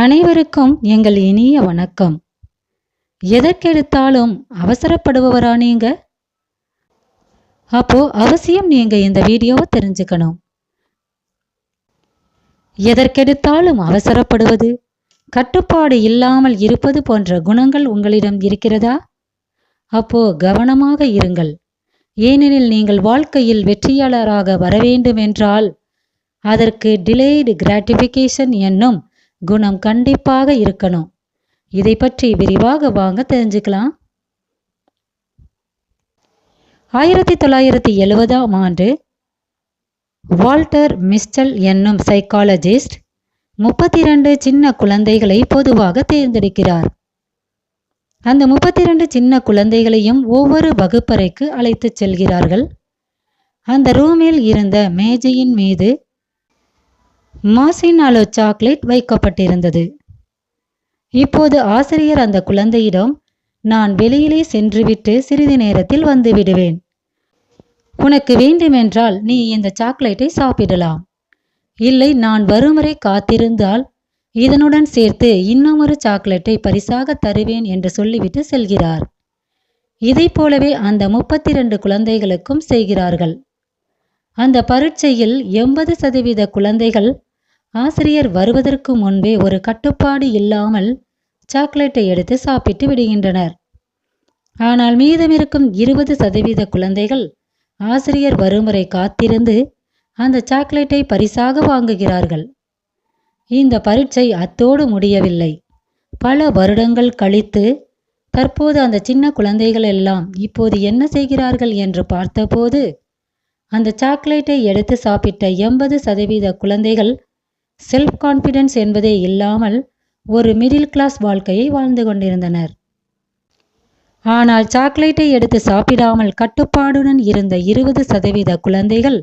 அனைவருக்கும் எங்கள் இனிய வணக்கம். எதற்கெடுத்தாலும் அவசரப்படுபவரா நீங்க? அப்போ அவசியம் நீங்க இந்த வீடியோவை தெரிஞ்சுக்கணும். எதற்கெடுத்தாலும் அவசரப்படுவது, கட்டுப்பாடு இல்லாமல் இருப்பது போன்ற குணங்கள் உங்களிடம் இருக்கிறதா? அப்போ கவனமாக இருங்கள். ஏனெனில் நீங்கள் வாழ்க்கையில் வெற்றியாளராக வர வேண்டும் என்றால் அதற்கு டிலேய்டு கிராட்டிஃபிகேஷன் என்னும் குணம் கண்டிப்பாக இருக்கணும். இதை பற்றி விரிவாக வாங்க தெரிஞ்சுக்கலாம். 1970ஆம் ஆண்டு வால்டர் மிஸ்டல் என்னும் சைக்காலஜிஸ்ட் 32 சின்ன குழந்தைகளை பொதுவாக தேர்ந்தெடுக்கிறார். அந்த 32 சின்ன குழந்தைகளையும் ஒவ்வொரு வகுப்பறைக்கு அழைத்து செல்கிறார்கள். அந்த ரூமில் இருந்த மேஜையின் மீது மார்ஷிமாலோ சாக்லேட் வைக்கப்பட்டிருந்தது. இப்போது ஆசிரியர் அந்த குழந்தையிடம், நான் வெளியிலே சென்றுவிட்டு சிறிது நேரத்தில் வந்து விடுவேன். உனக்கு வேண்டுமென்றால் நீ இந்த சாக்லேட்டை சாப்பிடலாம். இல்லை, நான் வரும் வரை காத்திருந்தால் இதனுடன் சேர்த்து இன்னுமொரு சாக்லேட்டை பரிசாக தருவேன் என்று சொல்லிவிட்டு செல்கிறார். இதை போலவே அந்த 32 குழந்தைகளுக்கும் செய்கிறார்கள். அந்த பரீட்சையில் 80% குழந்தைகள் ஆசிரியர் வருவதற்கு முன்பே ஒரு கட்டுப்பாடு இல்லாமல் சாக்லேட்டை எடுத்து சாப்பிட்டு விடுகின்றனர். ஆனால் மீதமிருக்கும் 20% குழந்தைகள் ஆசிரியர் வரும் வரை காத்திருந்து அந்த சாக்லேட்டை பரிசாக வாங்குகிறார்கள். இந்த பரீட்சை அத்தோடு முடியவில்லை. பல வருடங்கள் கழித்து தற்போது அந்த சின்ன குழந்தைகள் எல்லாம் இப்போது என்ன செய்கிறார்கள் என்று பார்த்தபோது, அந்த சாக்லேட்டை எடுத்து சாப்பிட்ட 80% குழந்தைகள் செல்ஃப் கான்ஃபிடன்ஸ் என்பதே இல்லாமல் ஒரு மிடில் கிளாஸ் வாழ்க்கையை வாழ்ந்து கொண்டிருந்தனர். ஆனால் சாக்லேட்டை எடுத்து சாப்பிடாமல் கட்டுப்பாடுடன் இருந்த 20% குழந்தைகள்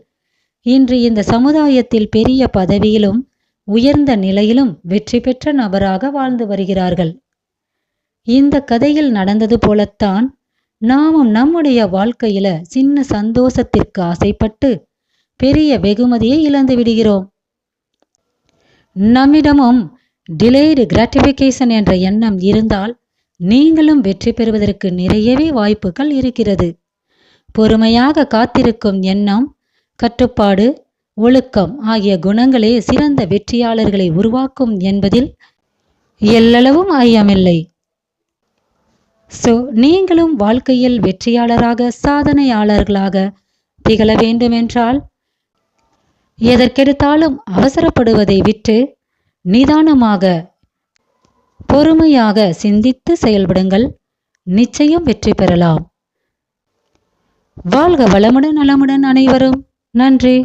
இன்று இந்த சமுதாயத்தில் பெரிய பதவியிலும் உயர்ந்த நிலையிலும் வெற்றி பெற்ற நபராக வாழ்ந்து வருகிறார்கள். இந்த கதையில் நடந்தது போலத்தான் நாமும் நம்முடைய வாழ்க்கையில சின்ன சந்தோஷத்திற்கு ஆசைப்பட்டு பெரிய வெகுமதியை இழந்து விடுகிறோம். நம்மிடமும் டிலேய்டு கிராட்டிஃபிகேஷன் என்ற எண்ணம் இருந்தால் நீங்களும் வெற்றி பெறுவதற்கு நிறையவே வாய்ப்புகள் இருக்கிறது. பொறுமையாக காத்திருக்கும் எண்ணம், கட்டுப்பாடு, ஒழுக்கம் ஆகிய குணங்களே சிறந்த வெற்றியாளர்களை உருவாக்கும் என்பதில் எல்லளவும் ஐயமில்லை. நீங்களும் வாழ்க்கையில் வெற்றியாளராக, சாதனையாளர்களாக திகழ வேண்டுமென்றால் எதற்கெடுத்தாலும் அவசரப்படுவதை விட்டு நிதானமாக, பொறுமையாக சிந்தித்து செயல்படுங்கள். நிச்சயம் வெற்றி பெறலாம். வாழ்க வளமுடன், நலமுடன் அனைவரும். நன்றி.